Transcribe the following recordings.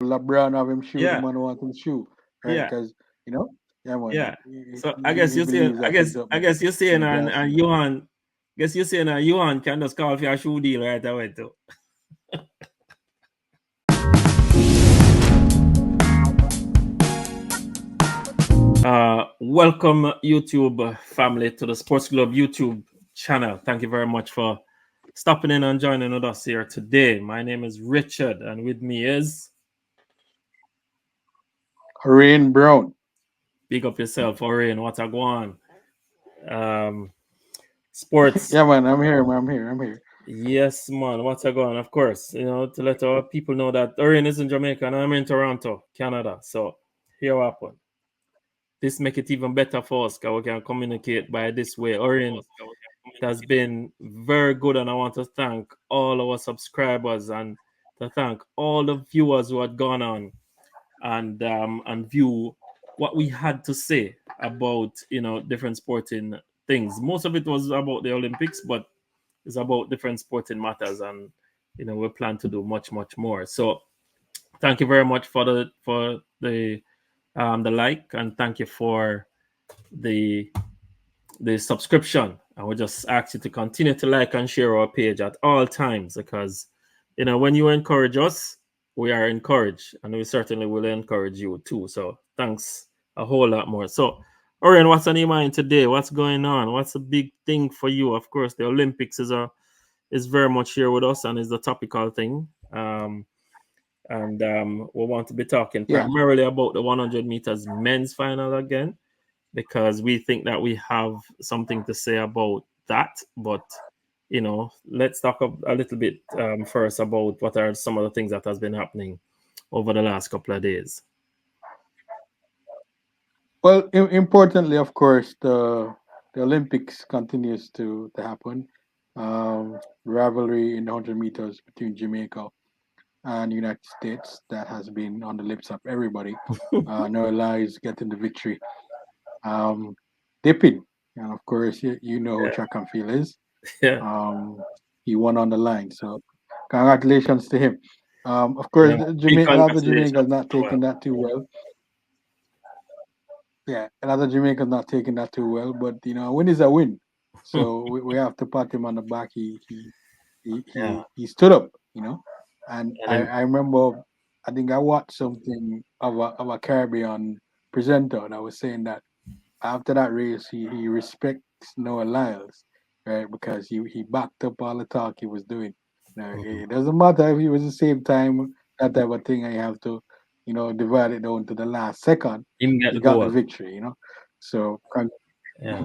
LeBron have him shoe, the Yeah, man want him shoe, right? yeah, Because yeah, man, yeah. So I guess he you're saying, believes that he's up I guess you're in saying, the class, and Johan, guess you're saying, Johan can just call for a shoe deal right away too. Welcome YouTube family to the Sportsglobe YouTube channel. Thank you very much for stopping in and joining with us here today. My name is Richard, and with me is Rain Brown. big up yourself, Orion. What a go on? Um, sports. Yeah, man, I'm here, man. I'm here. Yes, man. What's a go on? Of course, to let our people know that Orion is in Jamaica and I'm in Toronto, Canada. So here what happened. This make it even better for us because we can communicate by this way. Orion, it has been very good, and I want to thank all our subscribers and to thank all the viewers who had gone on and view what we had to say about different sporting things. Most of it was about the Olympics, but it's about different sporting matters, and we plan to do much more. So thank you very much for the like, and thank you for the subscription. I would just ask you to continue to like and share our page at all times because, when you encourage us, we are encouraged, and we certainly will encourage you too. So thanks a whole lot more. So, Orion, what's on your mind today? What's going on? What's a big thing for you? Of course, the Olympics is very much here with us and is the topical thing. And we want to be talking Yeah. primarily about the 100 meters men's final again because we think that we have something to say about that. But let's talk a little bit first about what are some of the things that has been happening over the last couple of days. Well, importantly, of course, the Olympics continues to happen. Rivalry in the 100 meters between Jamaica and United States that has been on the lips of everybody. Noah Lyles getting the victory. Um, Dipping, and of course, you know who Yeah, track and field is. yeah, Um, he won on the line, so congratulations to him. Of course, yeah. Big A lot of Jamaicans congratulations not as well. taking that too well. Yeah, a lot of Jamaicans not taking that too well, but a win is a win. So we have to pat him on the back. Yeah, He stood up, And and then I remember, I think I watched something of a Caribbean presenter that was saying that after that race, he respects Noah Lyles, right? Because he backed up all the talk he was doing. Now, it doesn't matter if he was the same time, that type of thing. I have to, divide it down to the last second. him get He the got the goal. victory. So Yeah.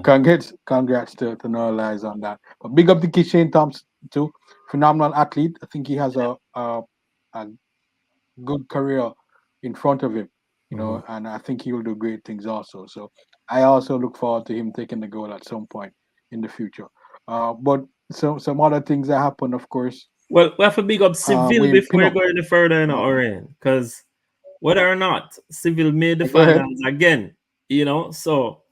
congrats to Noah Lyles on that. But big up to Shane Thompson too, phenomenal athlete. I think he has a good career in front of him, Mhm. and I think he will do great things also. So I also look forward to him taking the goal at some point in the future. But some other things that happen, of course. Well, we have to big up Seville Wayne before you Pinnock. go any further in Um, Orion, because whether or not Seville made the Go ahead. finals again, so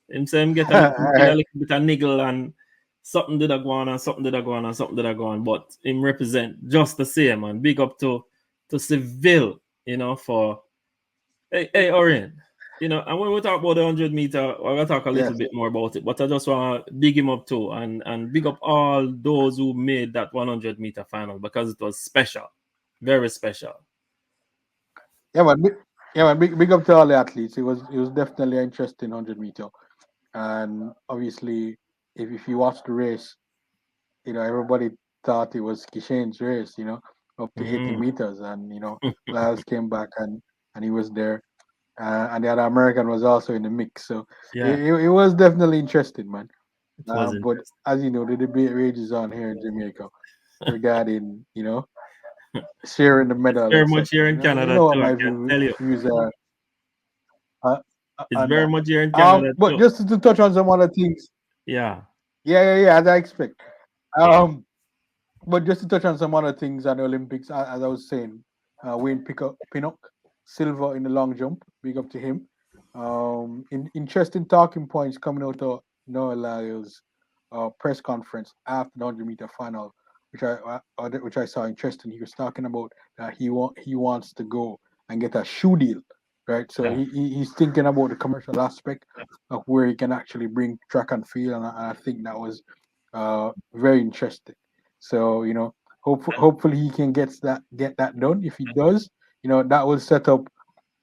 him say him get a All little, get a right. little bit of niggle and something did a go on and something did a go on and something did a go on, but him represent just the same, and big up to Seville, for hey Orion. And when we talk about the 100 meter, we're gonna talk a little Yes. bit more about it. But I just want to big him up too, and big up all those who made that 100 meter final because it was special, very special. Yeah, man. Big up to all the athletes. It was definitely an interesting 100 meter, and obviously, if you watch the race, everybody thought it was Kishane's race, up to 80 Mm. meters. And, Lyles came back and he was there. And the other American was also in the mix. So Yeah, it was definitely interesting, man. it was But interesting. as you know, the debate rages on here in Jamaica regarding, sharing the It's medal, very much here etc. in You Canada know what too. I my can tell you, views are uh, it's on very that. much here in Canada But too. just to touch on some other things, Yeah. yeah, as I expect. Um, But just to touch on some other things on the Olympics, as I was saying, Pinnock, silver in the long jump. Big up to him. Interesting talking points coming out of Noah Lyles' press conference after the 100-meter final, which I saw interesting. He was talking about that he wants to go and get a shoe deal, right? So Yeah. he's thinking about the commercial aspect of where he can actually bring track and field, and I think that was very interesting. So hopefully he can get that done. If he does, that will set up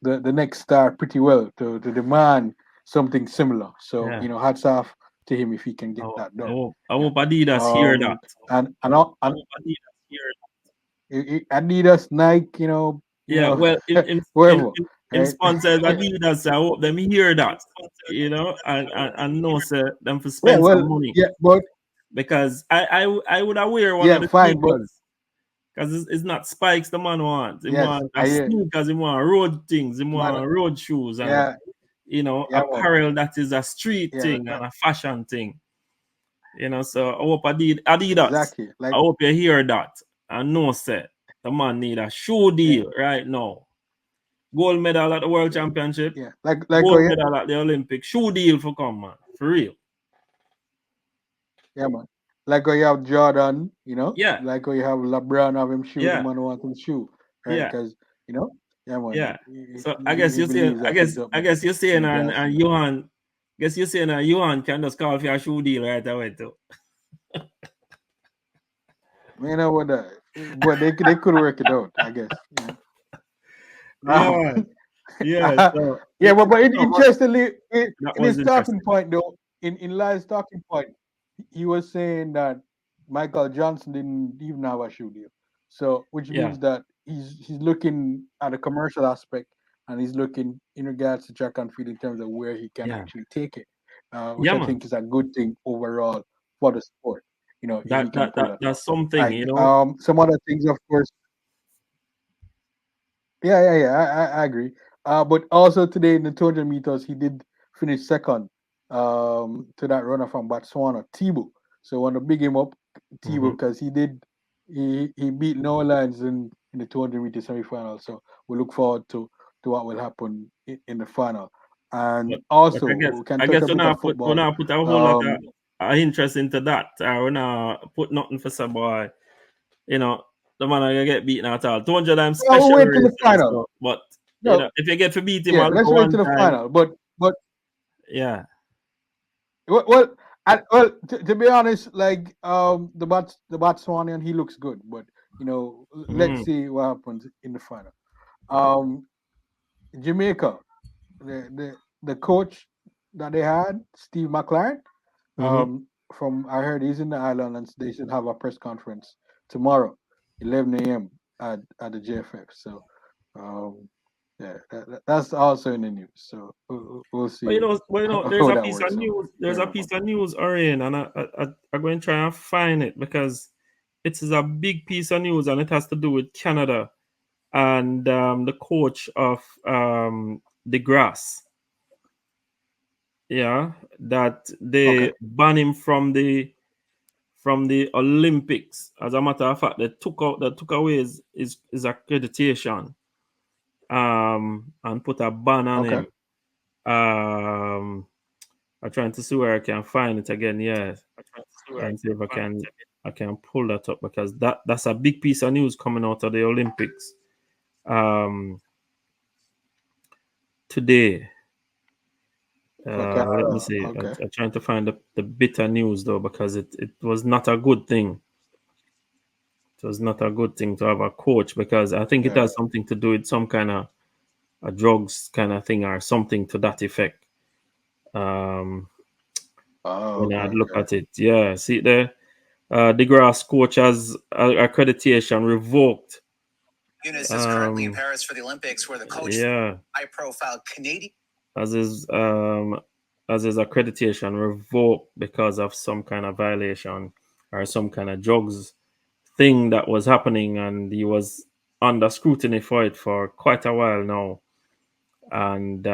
the next star pretty well to demand something similar. So Yeah. hats off to him if he can get that done. I Yeah. hope Adidas hear that. And Adidas, Nike, Yeah, well, wherever, in right? sponsors Adidas, I hope them hear that, and know say them for Yeah, spend well, some money, yeah, but because I would wear one yeah, of the fine, but sneakers, because it's not spikes the man wants. He yes, want a I hear. sneakers, he want road things, he Man, want road shoes, and yeah, yeah, man, apparel that is a street yeah, thing and a fashion thing. So I hope Adidas, exactly. I Like, hope you hear that and know say the man need a shoe yeah, deal right now. Gold medal at the World Championship, yeah, like oh gold yeah, medal at the Olympic, shoe deal for come, man. For real. yeah, man. Like how you have Jordan, Yeah, like how you have LeBron have him shoe, the yeah, man who wants him shoe, right? yeah, Because yeah, man, yeah. So I he, guess he you're saying, believes that he's up I there guess you're in saying, the and classroom. Johan, guess you're saying, Johan can just call for a shoe deal right away too. You know what? But they could work it out, I guess. Yeah, Um, man. Yeah. So yeah, but no, but interestingly, that in was his talking interesting. point though, in Lyle's talking point, he was saying that Michael Johnson didn't even have a shoe deal. So which Yeah, means that he's looking at a commercial aspect and he's looking in regards to track and field in terms of where he can yeah, actually take it, which yeah, I man. think is a good thing overall for the sport. If he can pull that off. That's something, Like some other things, of course. Yeah. I agree. But also today in the 200 meters, he did finish second to that runner from Botswana, Tibu. So I want to big him up, Tibu, Mm-hmm. because he beat Noah Lyles in the 200-meter semifinal. So we look forward to what will happen in the final. And But also we can I touch guess a bit of we football. not put a whole lot Um, of interest into that. We not put nothing for some boy. You know, the man I get beaten at all. 200 I'm well, special we'll wait to the races, final. so, but No, if you get to beat him yeah, all let's wait to one the time, final. But yeah, well, to be honest, like the Botswanian, he looks good, but let's mm, see what happens in the final. Um, Jamaica, the coach that they had, Steve McLaren, mm-hmm. from I heard he's in the island, and they should have a press conference tomorrow, 11 a.m. at the JFF. So, um, yeah, that's also in the news. So we'll see There's how a that piece of works out. news. There's Fair a enough. piece of news, Orion, and I'm going to try and find it because it is a big piece of news and it has to do with Canada and the coach of the grass. Yeah, that Okay. they ban him from the Olympics. As a matter of fact, they took away his accreditation and put a ban on Okay. him. Um, I'm trying to see where I can find it again. Yeah, and see if I can pull that up because that's a big piece of news coming out of the Olympics today. For Let me Canada. see. Okay. I'm trying to find the bitter news though because it was not a good thing. It was not a good thing to have a coach because I think it Yeah. has something to do with some kind of a drugs kind of thing or something to that effect. Um, Oh, when I okay. look Okay. at it, yeah, see there, the grass coach has accreditation revoked. Eunice is currently in Paris for the Olympics, where the coach, Yeah, high-profile Canadian. as his um, as his accreditation revoked because of some kind of violation or some kind of drugs thing that was happening, and he was under scrutiny for it for quite a while now. And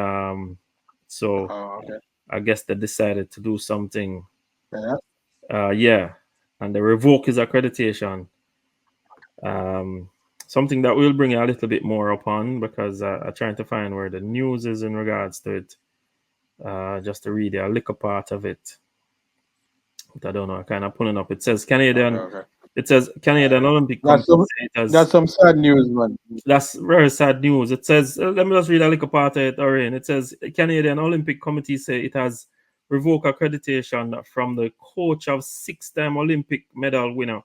so Oh, okay. I guess they decided to do something. Yeah. Yeah, and they revoke his accreditation. Um, Something that we'll bring a little bit more upon because I'm trying to find where the news is in regards to it. Just to read a little part of it. But I don't know. I kind of pulling up. It says Okay. Canadian. Okay. It says Canadian Olympic That's Committee some say it has. that's some sad news, man. That's very sad news. It says, let me just read a little part of it, Orion. It says, Canadian Olympic Committee say it has revoked accreditation from the coach of six-time Olympic medal winner,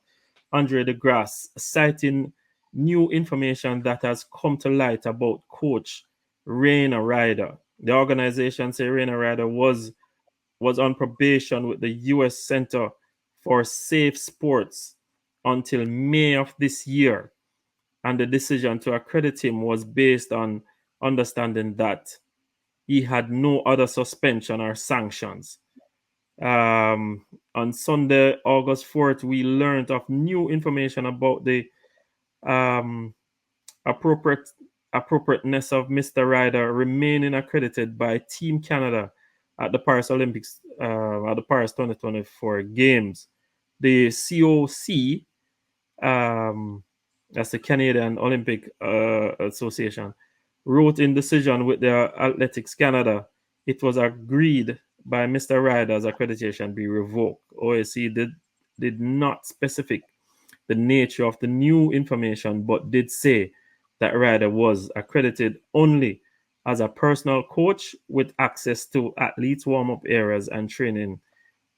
Andre DeGrasse, citing new information that has come to light about coach Raina Ryder. The organization say Raina Ryder was on probation with the U.S. Center for Safe Sports until May of this year, and the decision to accredit him was based on understanding that he had no other suspension or sanctions. On Sunday, August 4th, we learned of new information about the um, appropriateness of Mr. Ryder remaining accredited by Team Canada at the Paris Olympics, at the Paris 2024 Games. The COC, that's the Canadian Olympic Association, wrote in decision with the Athletics Canada, it was agreed by Mr. Ryder's accreditation be revoked. OAC did not specify the nature of the new information, but did say that Ryder was accredited only as a personal coach with access to athletes' warm-up areas and training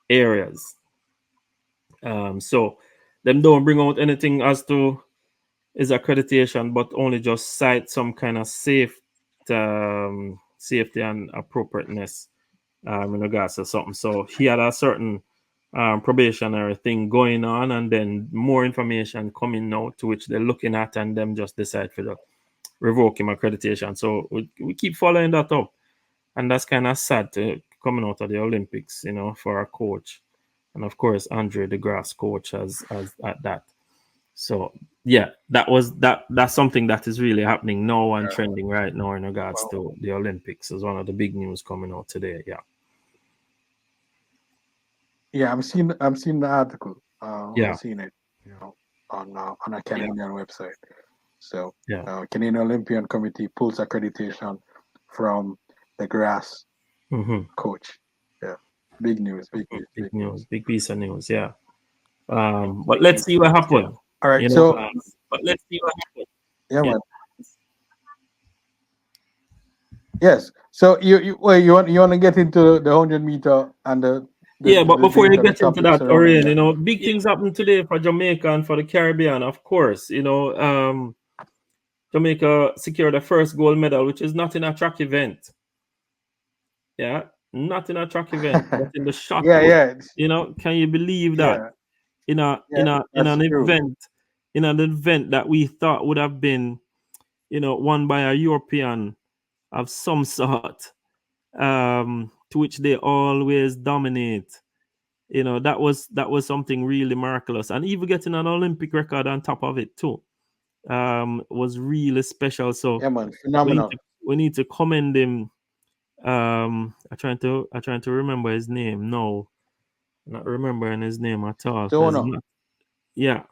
areas. So them don't bring out anything as to his accreditation, but only just cite some kind of safety and appropriateness in regards to something. So he had a certain probationary thing going on, and then more information coming out to which they're looking at, and them just decide for the revoke him accreditation. So we keep following that up, and that's kind of sad to coming out of the Olympics, for our coach, and of course Andre DeGrasse coach as at that. So yeah, that's something that is really happening now and trending right now in regards to the Olympics. Is one of the big news coming out today. Yeah. Yeah, I'm seeing the article. Yeah. I've seen it, on a Canadian website. So Yeah. Canadian Olympian Committee pulls accreditation from the grass coach. Yeah, big news, big news, Big news, big piece of news. Yeah. But big let's piece see of what news. happens. All right, so but let's see what happens. yeah, man. Yes. So you want to get into the 100-meter and the but before you get into that, surrounding that. Orion, big things happen today for Jamaica and for the Caribbean, of course. Jamaica secured the first gold medal, which is not in a track event. Yeah, not in a track event, but in the shot put. Yeah. Can you believe that? In an event, in an event that we thought would have been, won by a European of some sort, to which they always dominate. That was something really miraculous, and even getting an Olympic record on top of it too, was really special. So yeah, man, phenomenal. We need to commend him. I'm trying to remember his name. No, not remembering his name at all. Yeah,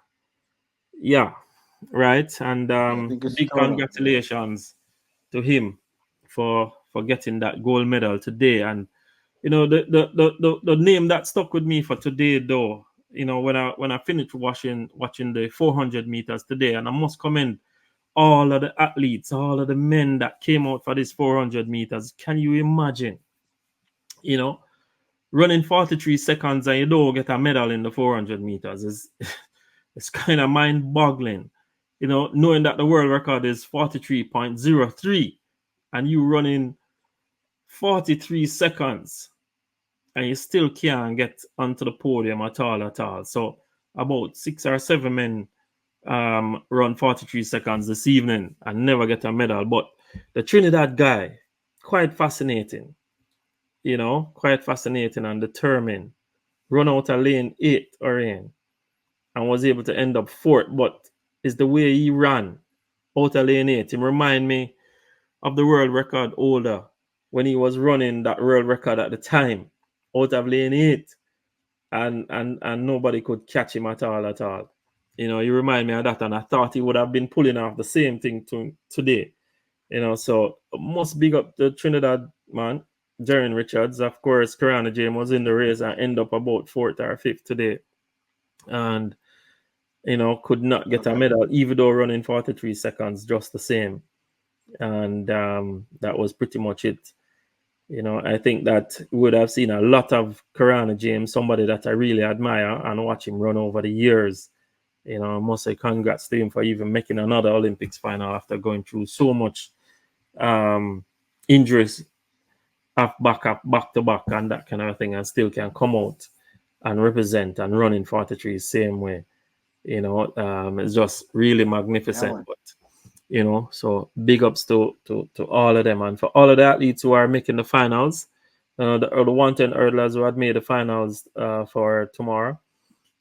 right. And big congratulations to him for getting that gold medal today. And the name that stuck with me for today, though, when I finished watching the 400 meters today, and I must commend all of the athletes, all of the men that came out for this 400 meters. Can you imagine, running 43 seconds and you don't get a medal in the 400 meters is it's kind of mind-boggling, knowing that the world record is 43.03 and you running 43 seconds and you still can't get onto the podium at all. So about 6 or 7 men run 43 seconds this evening and never get a medal. But the Trinidad guy, quite fascinating, quite fascinating and determined. Run out of lane 8 or in and was able to end up 4th. But it's the way he ran out of lane 8. He remind me of the world record holder when he was running that world record at the time out of lane 8. And nobody could catch him at all. You remind me of that, and I thought he would have been pulling off the same thing today. So must big up the Trinidad man, Jaren Richards. Of course, Karana James was in the race and end up about 4th or 5th today. And could not get a medal, even though running 43 seconds just the same. And that was pretty much it. I think that we would have seen a lot of Karana James, somebody that I really admire and watch him run over the years. I must say congrats to him for even making another Olympics final after going through so much injuries back to back and that kind of thing, and still can come out and represent and run in 43 same way. It's just really magnificent. But so big ups to all of them, and for all of the athletes who are making the finals, the 110 hurdlers who had made the finals for tomorrow.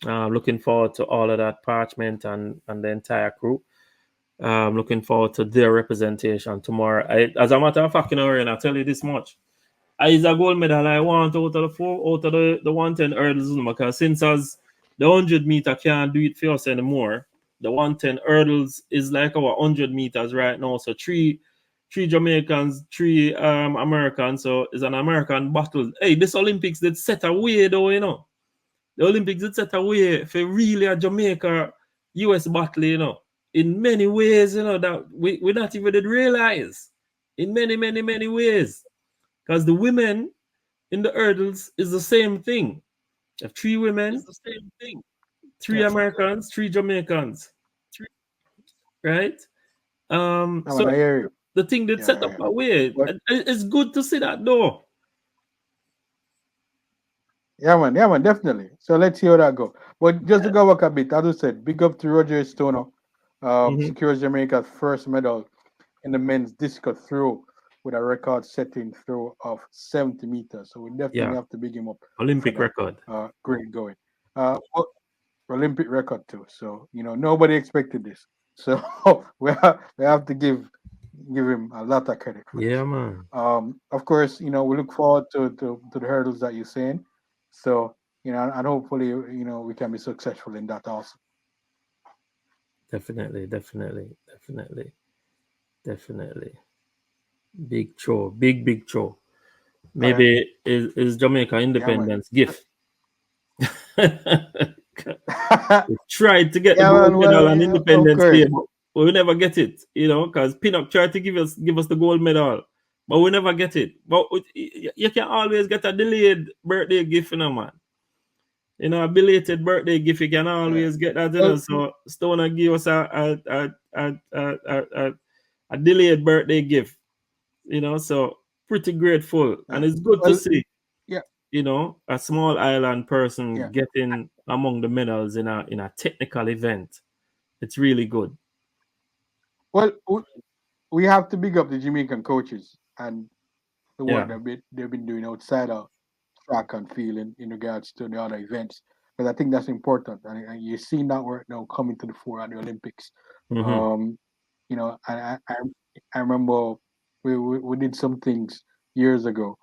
Looking forward to all of that, Parchment and the entire crew. Looking forward to their representation tomorrow. As a matter of fact, and I'll tell you this much. Is a gold medal I want out of the 110 hurdles, because since as the 100 meter can't do it for us anymore, the 110 hurdles is like our 100 meters right now. So three Jamaicans, three Americans. So it's an American battle. Hey, this Olympics did set away though, The Olympics did set away for really a Jamaica US battle, in many ways, that we not even did realize. In many, many, many ways. Because the women in the hurdles is the same thing. You have three women, it's the same thing. Three Americans, three Jamaicans. Right? So I hear you. the thing that set up a way. It's good to see that though. Yeah, man, definitely. So let's see how that go. But just to go back a bit, as I said, big up to Roger Stoner, secures Jamaica's first medal in the men's discus throw with a record-setting throw of 70 meters. So we definitely have to big him up. Olympic record. Great going. Olympic record too. So nobody expected this. So we have to give him a lot of credit for this. Man. Of course, we look forward to the hurdles that you're saying. So and hopefully we can be successful in that also. Definitely. Big show, big show. Maybe is Jamaica independence gift. We tried to get the gold medal on Independence Day, but we never get it, because Pinnock tried to give us the gold medal, but we never get it. But you can always get a delayed birthday gift, man. A belated birthday gift, you can always get that. So Stoner give us a delayed birthday gift. So pretty grateful, and it's good to see. A small island person getting among the medals in a technical event. It's really good. Well, we have to big up the Jamaican coaches and the work that they've been doing outside of track and field in regards to the other events, because I think that's important, and you're seeing that work now coming to the fore at the Olympics. And I remember we did some things years ago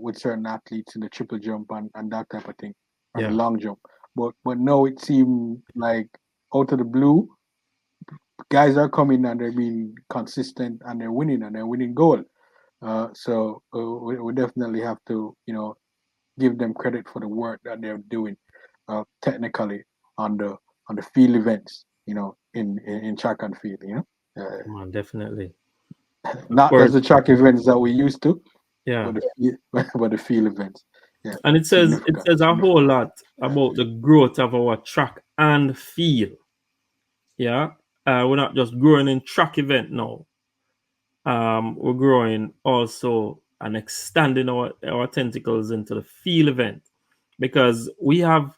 with certain athletes in the triple jump and that type of thing, and the long jump. But now it seemed like out of the blue, guys are coming and they're being consistent and they're winning gold. So we definitely have to give them credit for the work that they're doing technically on the field events, in track and field. Definitely. Not as the track events that we used to. Yeah. But the field events. Yeah. And it says a whole lot about the growth of our track and field. Yeah. We're not just growing in track event now. We're growing also and extending our tentacles into the field event, because we have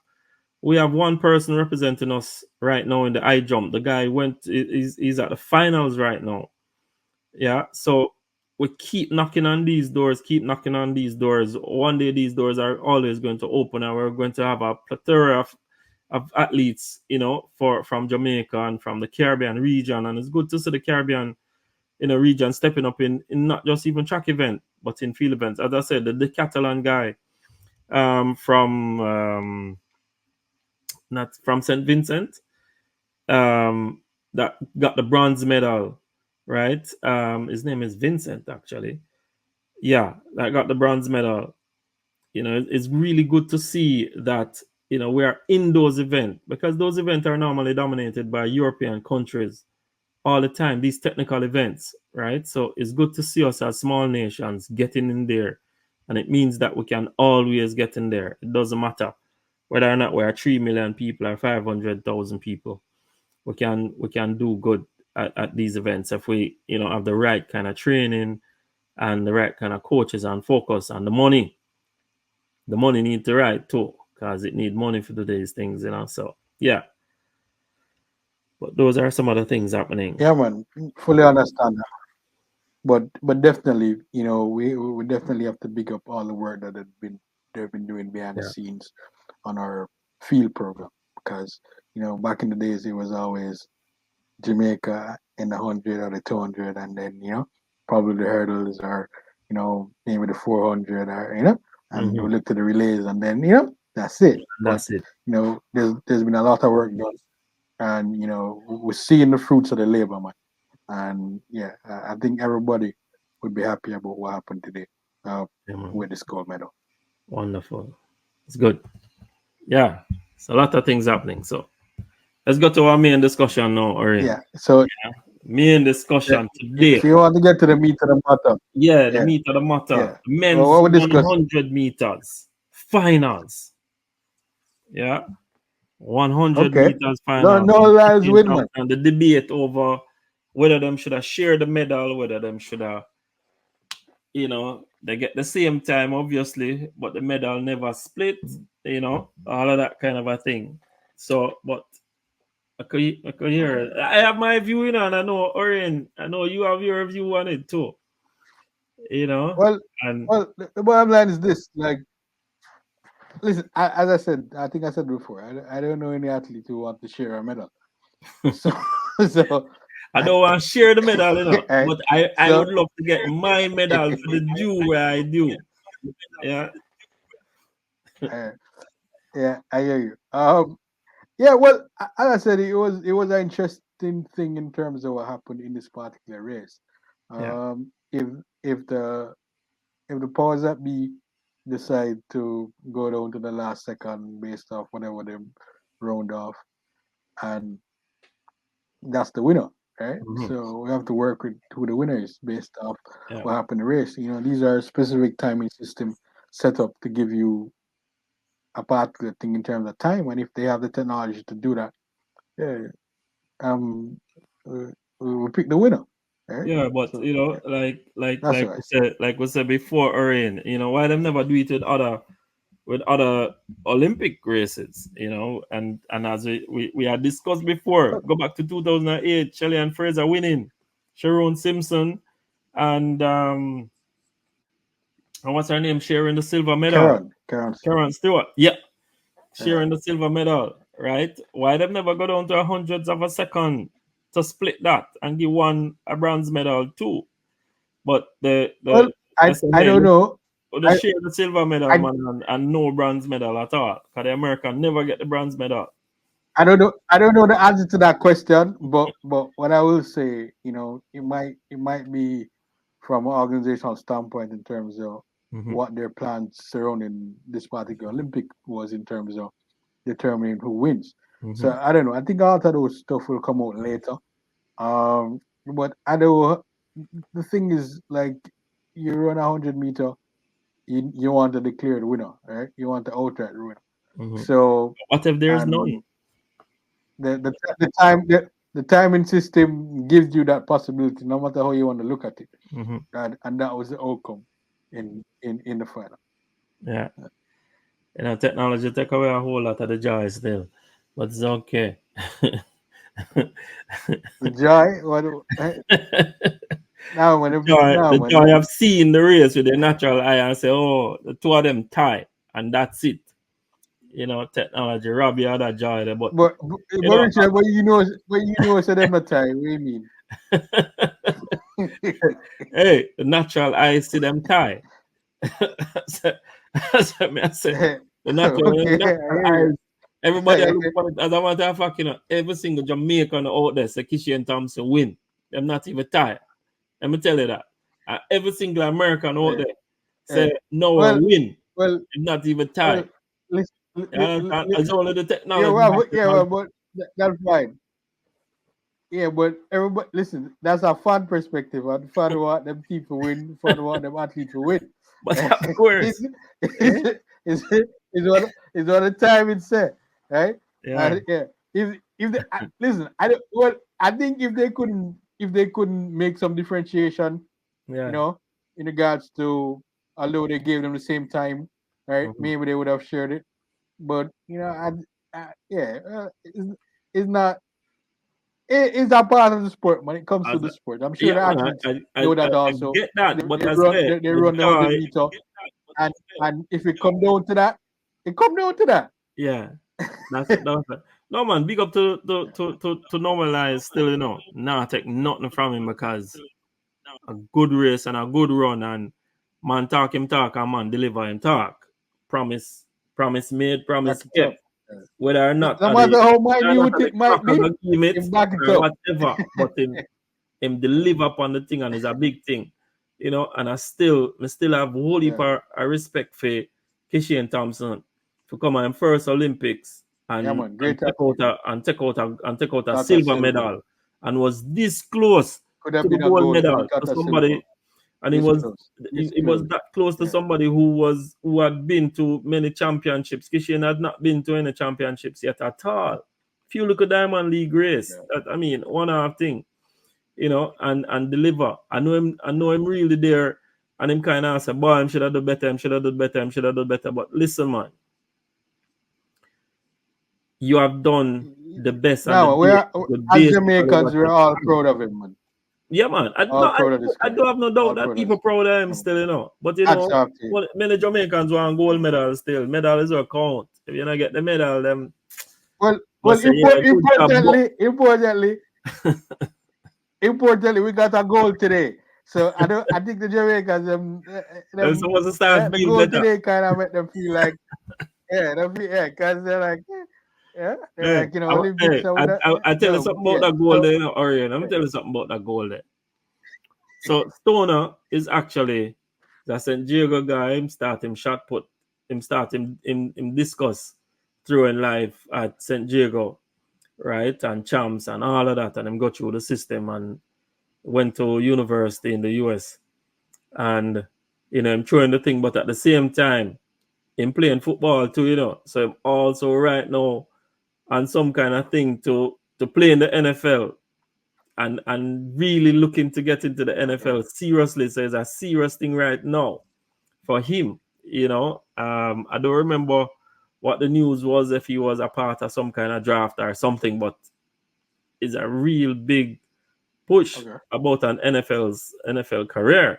one person representing us right now in the high jump. The guy he's at the finals right now. Yeah. So we keep knocking on these doors. One day these doors are always going to open, and we're going to have a plethora of athletes, from Jamaica and from the Caribbean region. And it's good to see the Caribbean region stepping up in not just even track event, but in field events. As I said, the Catalan guy from St. Vincent, that got the bronze medal, right? His name is Vincent, actually. Yeah, that got the bronze medal. It's really good to see that we are in those events, because those events are normally dominated by European countries all the time, these technical events, right? So it's good to see us as small nations getting in there. And it means that we can always get in there. It doesn't matter whether or not we are 3 million people or 500,000 people. We can do good at these events if we have the right kind of training and the right kind of coaches and focus, and the money needs to right too, because it need money for these things, so yeah. But those are some of the things happening. Yeah, man, fully understand that. But definitely, we definitely have to big up all the work that they've been doing behind the Yeah. scenes on our field program, because back in the days it was always Jamaica in the 100 or the 200, and then probably the hurdles are maybe the 400, or and we look to the relays, and then that's it. But That's it. there's been a lot of work done, and we're seeing the fruits of the labor, man. And yeah, I think everybody would be happy about what happened today with this gold medal. Wonderful. It's good. Yeah, it's a lot of things happening. So let's go to our main discussion now, Orin. Yeah. So main discussion today. if you want to get to the meat of the matter, the meat of the matter. Yeah. Men's Well, what we discussed? 100 meters finals. Yeah. 100 Okay. meters finals. No Lyles win, man. And the debate over whether them should have shared the medal, whether them should have, they get the same time, obviously, but the medal never split, all of that kind of a thing. So, but I could hear it. I have my view, and I know, Orin, I know you have your view on it too. Well, the bottom line is this: like, listen, as I said, I think I said before, I don't know any athlete who want to share a medal. So I don't want to share the medal, but I So- would love to get my medal for the due where I do. Yeah. Yeah, I hear you. Yeah, well, as I said, it was an interesting thing in terms of what happened in this particular race. Yeah. If the powers that be decide to go down to the last second based off whatever they round off, and that's the winner, right? So we have to work with who the winner is based off what happened in the race. These are specific timing system set up to give you a particular thing in terms of time, and if they have the technology to do that, yeah, we pick the winner. Right? Yeah, but So, that's like we said before, Orin, why them never do it with other Olympic races, and as we had discussed before, go back to 2008, Shelley and Fraser winning, Sharon Simpson and what's her name, sharing the silver medal. Karen Stewart. Yeah. Sharing the silver medal, right? Why them never go down to a hundredths of a second to split that and give one a bronze medal too? But I don't know. They share the silver medal, man, and no bronze medal at all. Because the American never get the bronze medal. I don't know the answer to that question, but what I will say, it might be from an organizational standpoint in terms of what their plans surrounding this particular Olympic was in terms of determining who wins. So I don't know. I think all of those stuff will come out later. But I know the thing is, like, you run 100 meter, you want to declare the winner, right? You want to outright the winner. So what if there's none? The timing system gives you that possibility, no matter how you want to look at it. And that was the outcome in the final. Yeah. Technology take away a whole lot of the joy still, but it's okay. The joy, the joy of seeing the race with the natural eye and say, oh, the two of them tie, and that's it. Technology rob you of that joy. But Richard, what you know, so them not tie. What do you mean? Hey, the natural eye see them tie. That's what I say. The natural eyes. Everybody look for it as a matter of fact, every single Jamaican out there say Kishi and Thompson win. Them not even tie. Let me tell you that. Every single American out there say no win. Well, not even tie. It's only the technology. but that's fine. Yeah, but everybody, listen, that's a fan perspective. And fan want them team to win, fan want them athletes to win. But of course, It's, it's what the time it's said, right? yeah. Yeah. If they listen, I don't. Well, I think if they couldn't make some differentiation, Yeah. in regards to, although they gave them the same time, right? Mhm. Maybe they would have shared it, but it's not. It's a part of the sport when it comes to As the sport. I'm sure Yeah, the man, athletes know that I also. get that, but They I run say they the run the 100 joy, meter, and if it come down to that, it come down to that. yeah, that's no man. Big up to normalize still, not take nothing from him because a good race and a good run and man talk him talk and man deliver him talk. Promise made, Back promise it up. kept. Whether or not No at the matter how whether or not minute at the it might crackers be, of game it it back it or up. whatever, but him deliver upon the thing and is a big thing, and I still have whole heap Yeah, of respect for Kishian Thompson to come on first Olympics yeah, and man, and great take out athlete. a Got a silver silver. medal and was this close Could have to the been a gold gold, but he medal got to a silver. somebody, and This close. This it was close. that close to Yeah, somebody who had been to many championships. Kishian had not been to any championships yet at all. If you look at Diamond League race, yeah. one half thing, and deliver. I know him really there, and him kind of say, boy, him should have done better, him should have done better, him should have done better. But listen, man, you have done the best and Now the as basic of Jamaicans, what we're you all can. proud of him, man. Yeah, man. All proud of this I guy. do have no doubt All that proud of people this proud of him guy. still, But Hats off to him. many Jamaicans want gold medal still. Medal is what count. If you don't get the medal, them Well, must say, yeah, good job. importantly, we got a goal today. So I think the Jamaicans, So what's the start the feel goal better? today kind of make them feel like, because they're like, they're Hey, like, Olympics or whatever. I tell you something about that goal there, Orion. I'm telling you something about that goal there. So Stoner is actually the St. Diego guy. Him start him shot put. Him start him discuss throwing live at St. Diego, right? And champs and all of that. And him go through the system and went to university in the US. And him throwing the thing, but at the same time, him playing football too, So him also right now on some kind of thing to play in the NFL and really looking to get into the NFL seriously. So it's a serious thing right now for him. I don't remember what the news was if he was a part of some kind of draft or something, but it's a real big push about an NFL career,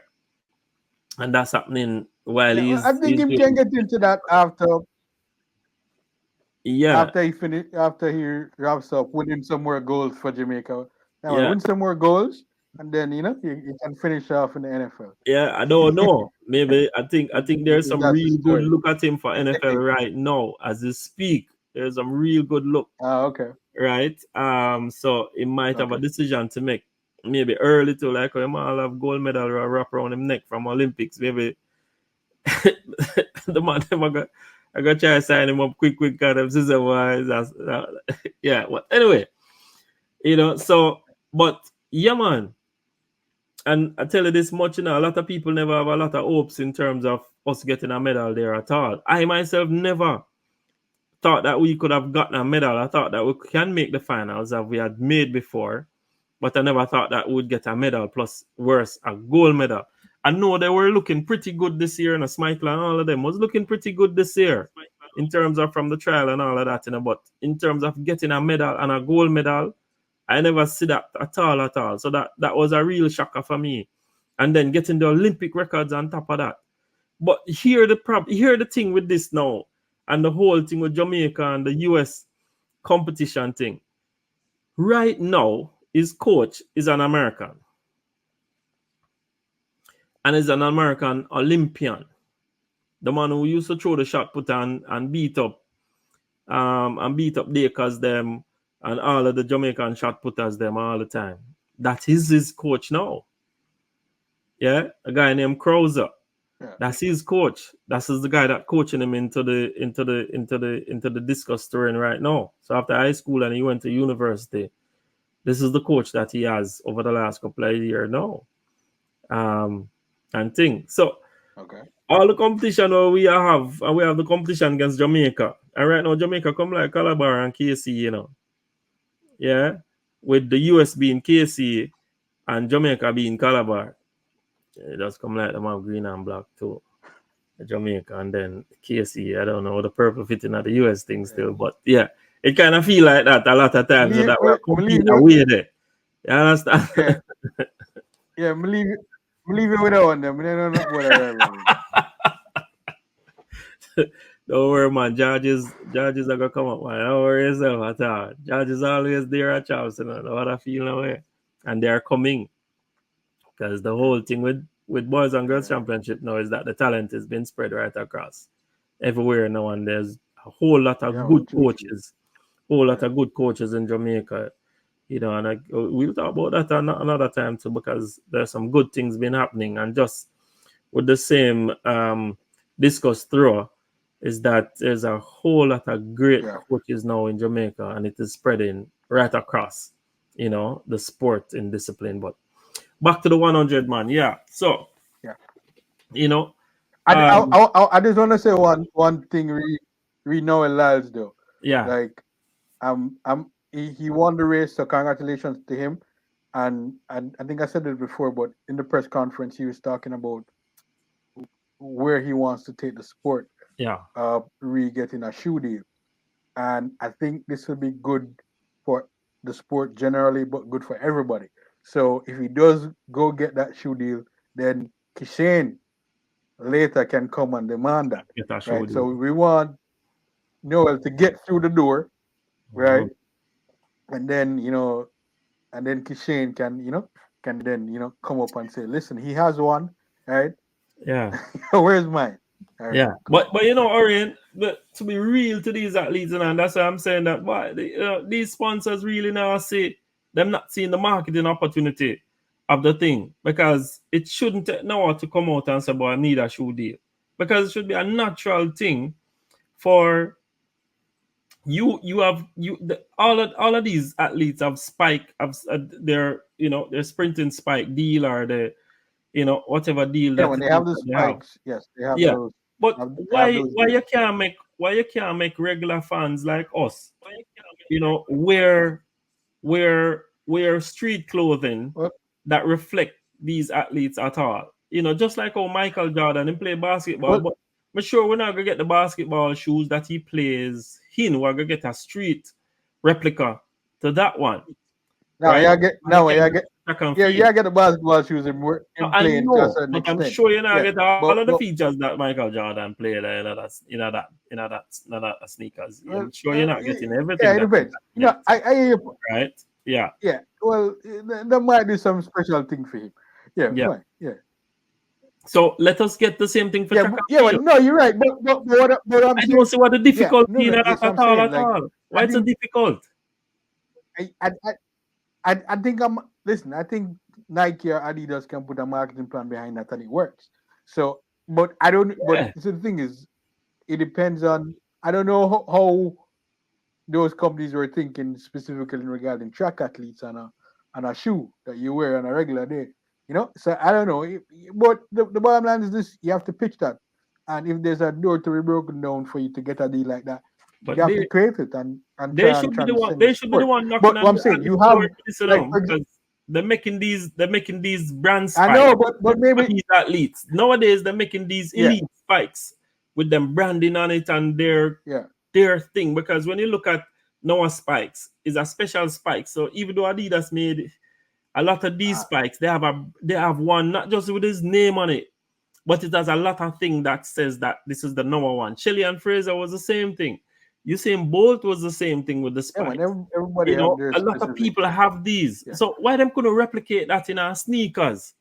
and that's happening while Yeah, well, I think he's him doing. can get into that Yeah, after he wraps up winning some more goals for Jamaica. Now yeah, win some more goals, and then he can finish off in the NFL. yeah. I don't know. Maybe I think there's If some that's the real good story. look at him for NFL right now as we speak. There's some real good look, Okay. right? So he might have a Okay. decision to make. Maybe early to like him all have gold medal or wrap around him neck from Olympics. Maybe the man I got try to sign him up quick kind of season wise. Yeah. Well, anyway, so but yeah, man. And I tell you this much, a lot of people never have a lot of hopes in terms of us getting a medal there at all. I myself never thought that we could have gotten a medal. I thought that we can make the finals as we had made before, but I never thought that we would get a medal, plus worse, a gold medal. I know they were looking pretty good this year, and Smythe and all of them was looking pretty good this year in terms of from the trial and all of that, but in terms of getting a medal and a gold medal, I never see that at all. So that was a real shocker for me. And then getting the Olympic records on top of that. But here the thing with this now, and the whole thing with Jamaica and the US competition thing. Right now, his coach is an American. And is an American Olympian. The man who used to throw the shot put and beat up Dakers them and all of the Jamaican shot putters them all the time. That is his coach now. Yeah, a guy named Krauser. Yeah. That's his coach. That's the guy that coaching him into the discus touring right now. So after high school and he went to university, this is the coach that he has over the last couple of years now. And thing. So Okay. all the competition we have, and we have the competition against Jamaica. And right now Jamaica come like Calabar and KC, you know. Yeah. With the US being KC and Jamaica being Calabar. It just come like them have green and black too. Jamaica and then KC. I don't know the purple fitting at the US thing still, but yeah, it kind of feel like that a lot of times so that we're compete away there. You understand? Yeah. Yeah, believe it with that one them. They don't know what I remember. Don't worry, man. Judges are gonna come up, man. Don't worry yourself at all. Judges always there at Charleston, you know what I feel now, way. And they're coming. Because the whole thing with boys and girls championship now is that the talent has been spread right across everywhere now, and there's a whole lot of good coaches, whole lot of good coaches in Jamaica, you know, and we'll talk about that another time too, because there's some good things been happening, and just with the same discuss through is that there's a whole lot of great coaches now in Jamaica, and it is spreading right across, you know, the sport and discipline. But back to the 100 man, yeah. So, you know, I just want to say one thing. We know Lyles though. Yeah. Like, he won the race, so congratulations to him. And I think I said it before, but in the press conference, he was talking about where he wants to take the sport. Yeah. Getting a shoe deal, and I think this will be good for the sport generally, but good for everybody. So if he does go get that shoe deal, then Kishane later can come and demand that. Right. So we want Noel to get through the door, right? And then and then Kishane can then come up and say, listen, he has one, right? Yeah. Where's mine? Right, yeah, but you know, Orion, but to be real to these athletes, and that's why I'm saying that. But these sponsors really now see them not seeing the marketing opportunity of the thing, because it shouldn't take no one to come out and say, "Boy, I need a shoe deal," because it should be a natural thing for you. All of these athletes have spike of their their sprinting spike deal, or the whatever deal that when they have the spikes, yes, they have those. But why you can't make regular fans like us, wear street clothing that reflect these athletes at all? Just like how Michael Jordan he play basketball, but I'm sure we're not gonna get the basketball shoes that he plays in. We're gonna get a street replica to that one. Now you get the basketball shoes in playing to a certain extent. I'm sure you're not get all of the features that Michael Jordan played that sneakers. I'm sure you're not getting everything. Yeah, it depends. I hear you. Right? Yeah. Yeah. Well, there might be some special thing for him. Yeah. Fine. Yeah. So let us get the same thing for Chaka. Yeah, well, no, you're right. But I don't see what the difficulty in that at all. Why it's so difficult? I think I think Nike or Adidas can put a marketing plan behind that and it works. So, but I don't. But the thing is, it depends on. I don't know how those companies were thinking specifically regarding track athletes and a shoe that you wear on a regular day. So I don't know. But the bottom line is this: you have to pitch that, and if there's a door to be broken down for you to get a deal like that, but you have to create it and they should be the one. They should be the one knocking. But what I'm saying, you have because they're making these brand spikes. I know, but maybe these athletes nowadays they're making these elite spikes with them branding on it and their thing. Because when you look at Noah spikes, is a special spike. So even though Adidas made a lot of these spikes, they have one not just with his name on it, but it has a lot of thing that says that this is the number one. Shelly and Fraser was the same thing. Usain Bolt was the same thing with the spikes. Everybody a lot of people have these. Yeah. So why them couldn't replicate that in our sneakers?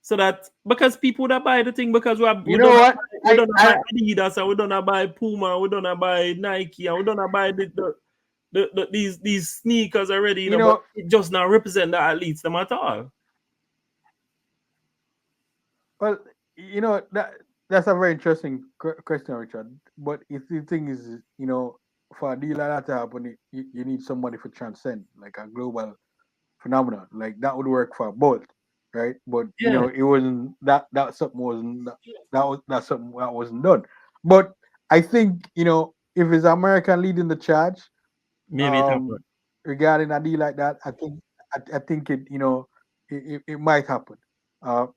So that because people that buy the thing because we don't buy Adidas and we don't buy Puma, we don't buy Nike, and we don't buy these sneakers already. But it just not represent the athletes them at all. Well, that's a very interesting question, Richard. But if the thing is, for a deal like that to happen, you need somebody for transcend, like a global phenomenon. Like that would work for both, right? But Yeah, it wasn't that something wasn't that's something that wasn't done. But I think if it's American leading the charge, maybe it happened. um, regarding a deal like that, I think it might happen,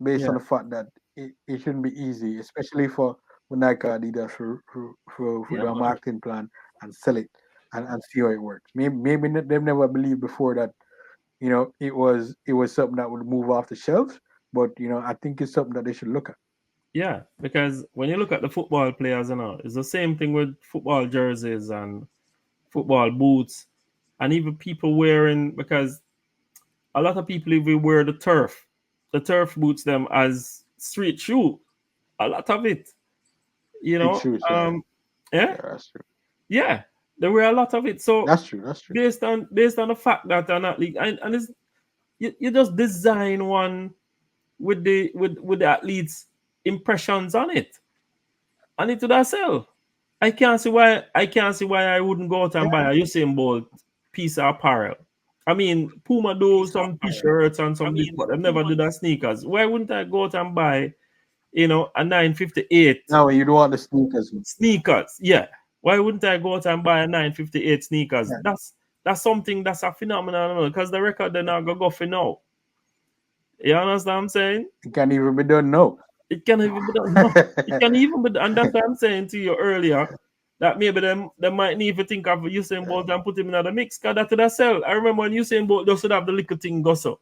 based on Yeah, the fact that it shouldn't be easy, especially for Nike Adidas for yeah, their man. marketing plan and sell it and see how it works. Maybe they've never believed before that it was something that would move off the shelves, but I think it's something that they should look at. Yeah, because when you look at the football players, it's the same thing with football jerseys and football boots, and even people wearing, because a lot of people even wear the turf boots them as street shoe. A lot of it, you Street know. shoes, yeah, Yeah, yeah, that's true. yeah, there were a lot of it. So That's true. That's true. based on the fact that an athlete, and it's, you just design one with the athlete's impressions on it, and it would sell. I can't see why I wouldn't go out and buy a Usain Bolt piece of apparel. I mean, Puma do some t-shirts and some this, but they never do that sneakers. Why wouldn't I go out and buy, a 958 No, you don't want the sneakers. sneakers? Yeah. Why wouldn't I go out and buy a 958 sneakers? Yeah. That's something that's a phenomenon, because the record they're not gonna go for now. You understand what I'm saying? It can't even be done. No. It can even be done. No, it can even be done. And that's what I'm saying to you earlier. That maybe they might need to think of Usain Bolt and put him in the mix, because that would sell. I remember when Usain Bolt just would have the little thing go so.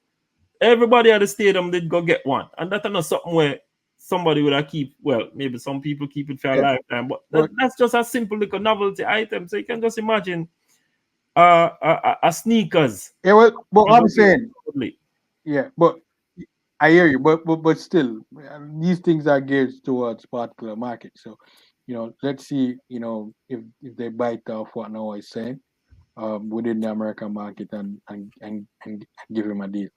Everybody at the stadium did go get one. And that's not something where somebody would have keep, well, maybe some people keep it for a Yeah, lifetime, but but that's just a simple little novelty item. So you can just imagine a sneakers. yeah, but I'm saying, Probably. yeah, but I hear you, but still, these things are geared towards particular market. So, let's see, if they bite off what Noah is saying, within the American market and give him a deal.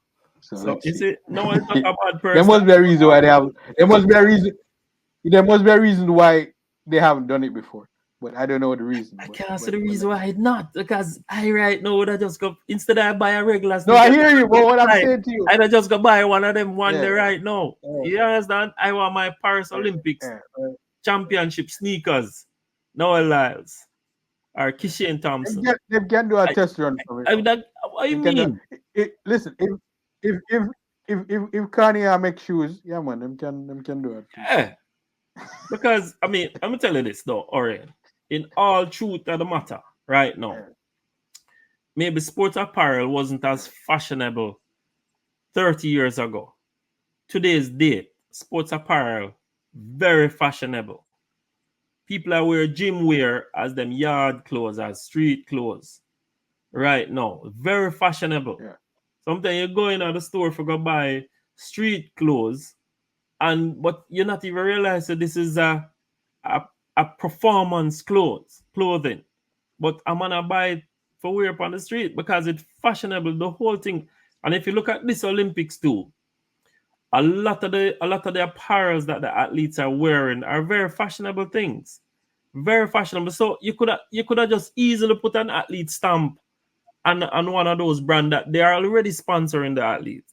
So So let's is see. it no one's not a bad There person? must be a reason why they have. There must be a reason. There must be a reason why they haven't done it before, but I don't know the reason. I But can't see but the but reason let's why see. not. Because I right now would I just go, instead I buy a regular No, I sneaker, hear you, but what I'm right, saying to you, I just go buy one of them one day yeah, right now. yeah, You understand? I want my Paris yeah, Olympics yeah. championship sneakers. Noah Lyles or Kishane Thompson. They can do a I, test run for it. I mean, what you They can do. mean? Listen, if Kanye make shoes, yeah, man, them can do it too. Yeah. Because I mean, I'm gonna tell you this though, Orion. In all truth of the matter, right now, Yeah, maybe sports apparel wasn't as fashionable 30 years ago. Today's date, sports apparel, very fashionable. People are wear gym wear as them yard clothes, as street clothes. Right now, very fashionable. yeah, Sometimes you go in at the store for go buy street clothes, and but you're not even realize that this is a, a performance clothing. But I'm gonna buy it for wear up on the street because it's fashionable, the whole thing. And if you look at this Olympics too, a lot of the apparels that the athletes are wearing are very fashionable things. Very fashionable. So you could have just easily put an athlete stamp on one of those brands that they are already sponsoring the athlete,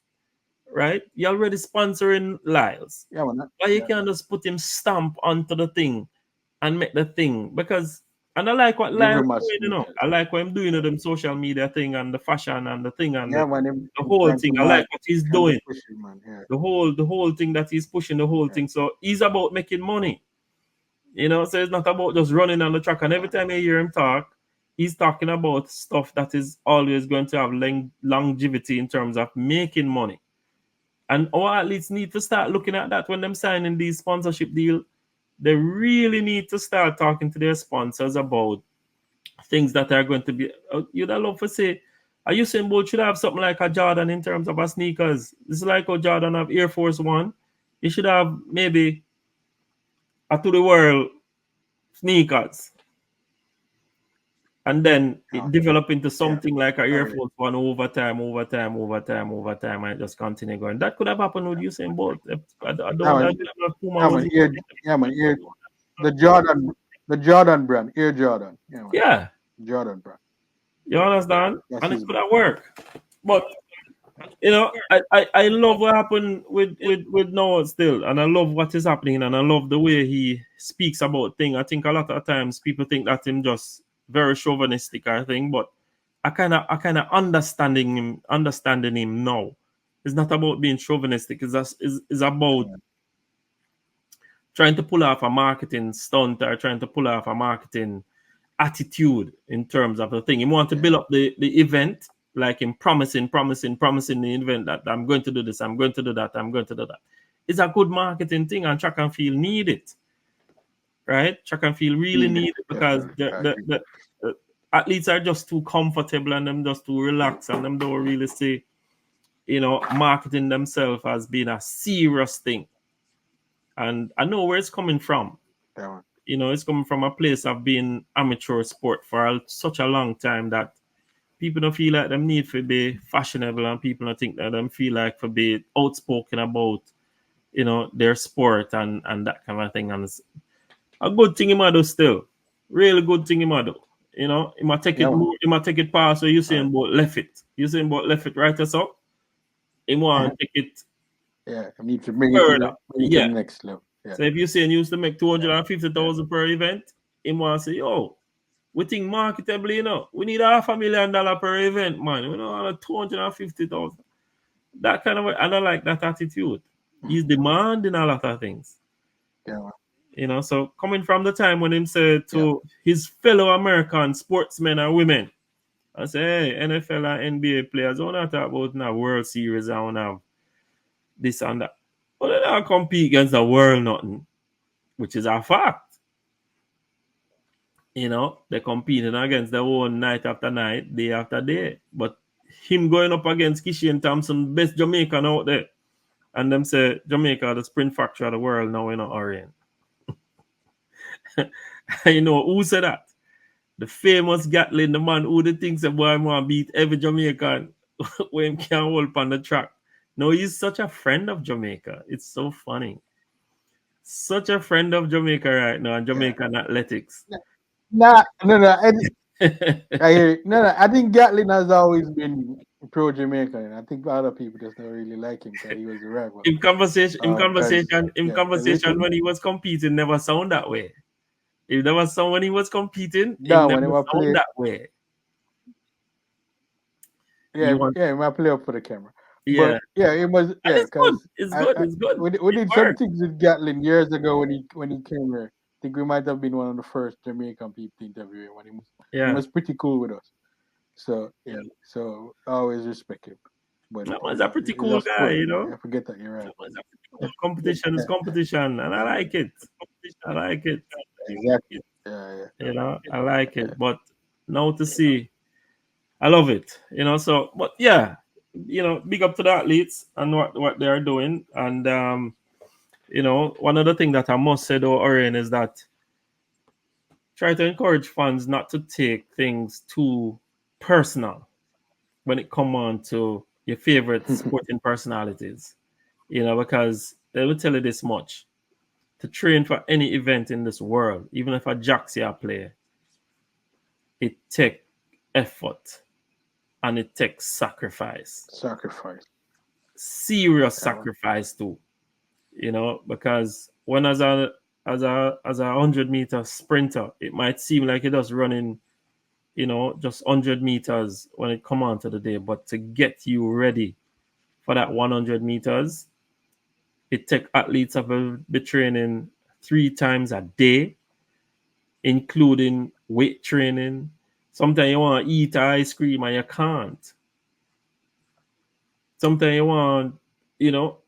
right? You're already sponsoring Lyles. yeah, man. Why you Yeah, can't just put him stamp onto the thing and make the thing? Because, and I like what give Lyles him a doing, sneaker. I like what I'm doing with them social media thing and the fashion and the thing and Yeah, the, man. the Him whole trying thing. to I like mark, what he's trying to doing. push it, man. Yeah, The whole thing that he's pushing, the whole yeah, thing. So he's about making money. So it's not about just running on the track. And every time you hear him talk, he's talking about stuff that is always going to have longevity in terms of making money. And our athletes need to start looking at that when them signing these sponsorship deal. They really need to start talking to their sponsors about things that are going to be. You'd love to say, a Usain Bolt should have something like a Jordan in terms of a sneakers. It's like how Jordan have Air Force One. You should have maybe a to the world sneakers. and then it Okay. develop into something like a Air Force One overtime, and it just continue going. That could have happened with Usain Bolt. I don't know if Puma was The Jordan brand, Air Jordan. yeah. Jordan brand. You understand? That's And it his could have worked. But I love what happened with Noah still, and I love what is happening, and I love the way he speaks about things. I think a lot of times people think that him just very chauvinistic, I think, but I kinda understanding him now. It's not about being chauvinistic, it's about trying to pull off a marketing stunt or trying to pull off a marketing attitude in terms of the thing. You want to build up the event, like in promising the event that I'm going to do this, I'm going to do that, I'm going to do that. It's a good marketing thing, and track and field need it, right? Track and field really need it because the athletes are just too comfortable and them just too relaxed, and them don't really see, marketing themselves as being a serious thing. And I know where it's coming from. It's coming from a place of being amateur sport for such a long time that people don't feel like them need to be fashionable, and people don't think that them feel like to be outspoken about, their sport and that kind of thing. And it's a good thing he might do still. Really good thing he might do. He might take it past so Usain Bolt left it. Usain Bolt left it right us up. He want to take it. Yeah, I need to bring further. it to the next level. Yeah. So if Usain used to make 250,000 per event, he want to say, yo, we think marketably, we need $500,000 per event, man. We don't want 250,000. That kind of way, I don't like that attitude. He's demanding a lot of things. Yeah. So coming from the time when him said to his fellow American sportsmen and women, I say, hey, NFL and NBA players, I want to talk about now World Series, I want to have this and that. But they don't compete against the world nothing, which is a fact. They're competing against their own night after night, day after day. But him going up against Kishian Thompson, best Jamaican out there, and them say Jamaica the sprint factory of the world now in Orient. Who said that? The famous Gatlin, the man who the thinks the boy want to beat every Jamaican when he can't hold on the track. No, he's such a friend of Jamaica. It's so funny. Such a friend of Jamaica right now, and Jamaican athletics. No. I think Gatlin has always been pro Jamaican. I think other people just don't really like him because he was a rival. In conversation, when he was competing, never sound that way. If there was someone he was competing, when he never was playing that way. Yeah, he might play up for the camera. Yeah, but it was it's good. It's good. We did some things with Gatlin years ago when he came here. I think we might have been one of the first Jamaican people to interview him when he was pretty cool with us. So so I always respect him. But that was a pretty cool guy, I forget that you're right. Competition is competition, and I like it. Exactly. Yeah. I like it. But now to see, I love it. So, but yeah, big up to the athletes and what they are doing. And one other thing that I must say though, Orion, is that try to encourage fans not to take things too personal when it comes on to your favorite sporting personalities. Because they will tell you this much. To train for any event in this world, even if a Jaxia play, it takes effort and it takes sacrifice. Serious sacrifice too. Because when as a 100-meter sprinter, it might seem like it just running, just 100 meters when it come on to the day. But to get you ready for that 100 meters, it takes athletes to be training 3 times a day, including weight training. Sometimes you want to eat ice cream and you can't. Sometimes you want,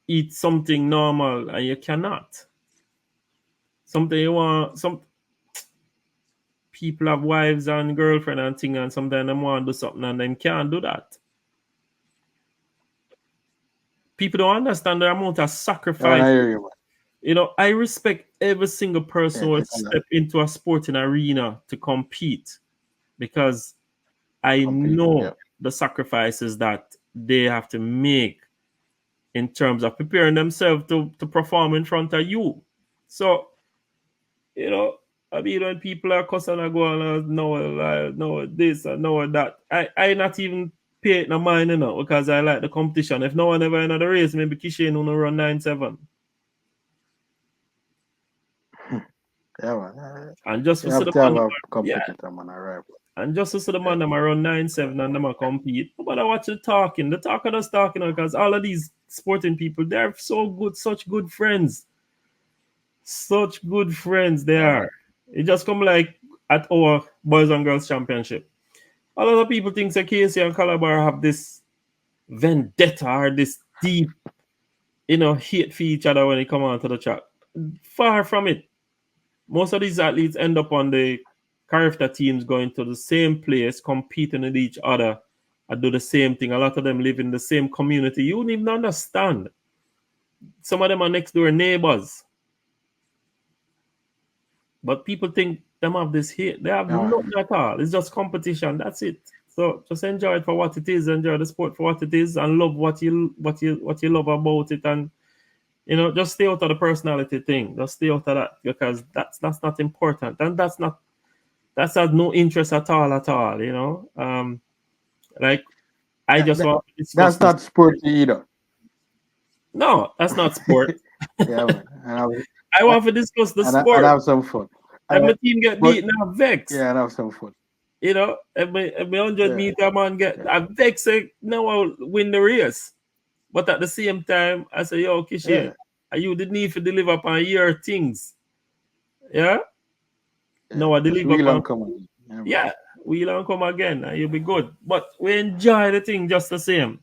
eat something normal and you cannot. Sometimes you want people have wives and girlfriend and thing, and sometimes they want to do something and they can't do that. People don't understand the amount of sacrifice. I hear you. I respect every single person who step into a sporting arena to compete. because I Completely, know yeah. the sacrifices that they have to make in terms of preparing themselves to perform in front of you. So, you know, I mean, when people are cussing and going, no, this and no that, I not even pay it no mind, you know, because I like the competition. If no one ever in the race, maybe Kishin will run 9-7. Yeah, man. And just You to see have the to have man, a yeah, competitor, man, a rival. and just to see the Yeah. man them around 9-7 and them a compete. But I watch the talking. The talker does talking because all of these sporting people, they're so good, such good friends. Such good friends they Yeah, man. are. It just come like at our boys and girls championship. A lot of people think that Casey and Calabar have this vendetta or this deep, hate for each other when they come onto the track. Far from it. Most of these athletes end up on the character teams going to the same place, competing with each other, and do the same thing. A lot of them live in the same community. You wouldn't even understand. Some of them are next door neighbors. But people think them have this hate. They have Yeah, man. nothing at all. It's just competition. That's it. So just enjoy it for what it is. Enjoy the sport for what it is, and love what you love about it. And just stay out of the personality thing. Just stay out of that because that's not important, and that's has no interest at all. Like I Yeah, just want to discuss that's this. not sporty either. No, that's not sport. Yeah, man. I want to discuss the And sport. have some fun. If Uh, my team get but beaten, I'm vexed. yeah, and have some fun. If my 100 Yeah, meter man get, yeah, I'm vexed. Say, no, I'll win the race. But at the same time, I say, yo, Kishin, yeah, you did need to deliver upon your things. Yeah? yeah. No, I Just deliver wheel upon, and come on. Yeah, man. yeah, we'll on come again and you'll be good. But we enjoy the thing just the same.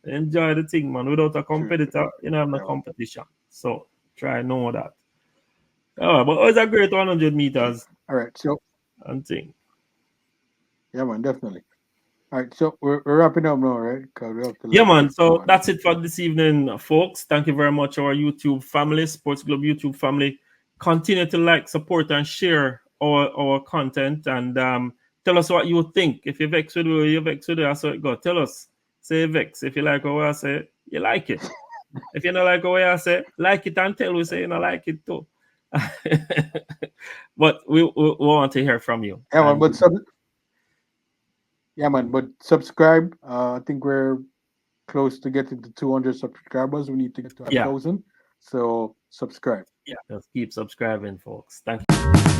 Enjoy the thing, man. Without a True, true. competitor, you don't have no Yeah, man. competition. So try know that. Oh, but it's a great 100 Yeah. meters All right. So and thing. yeah, man, definitely. All right. So we're wrapping up now, right? Because we have to Yeah, man. get So going. that's it for this evening, folks. Thank you very much, our YouTube family, Sportsglobe YouTube family. Continue to like, support, and share our content. And tell us what you think. If you vex with it, you vex with it. That's how it go. Tell us. Say vex. If you like what I say, you like it. If you don't like what I say, like it and tell we say you don't like it too. But we want to hear from you. Yeah, man. And But subscribe. I think we're close to getting to 200 subscribers. We need to get to a yeah, thousand. So subscribe. just keep subscribing, folks. Thank you.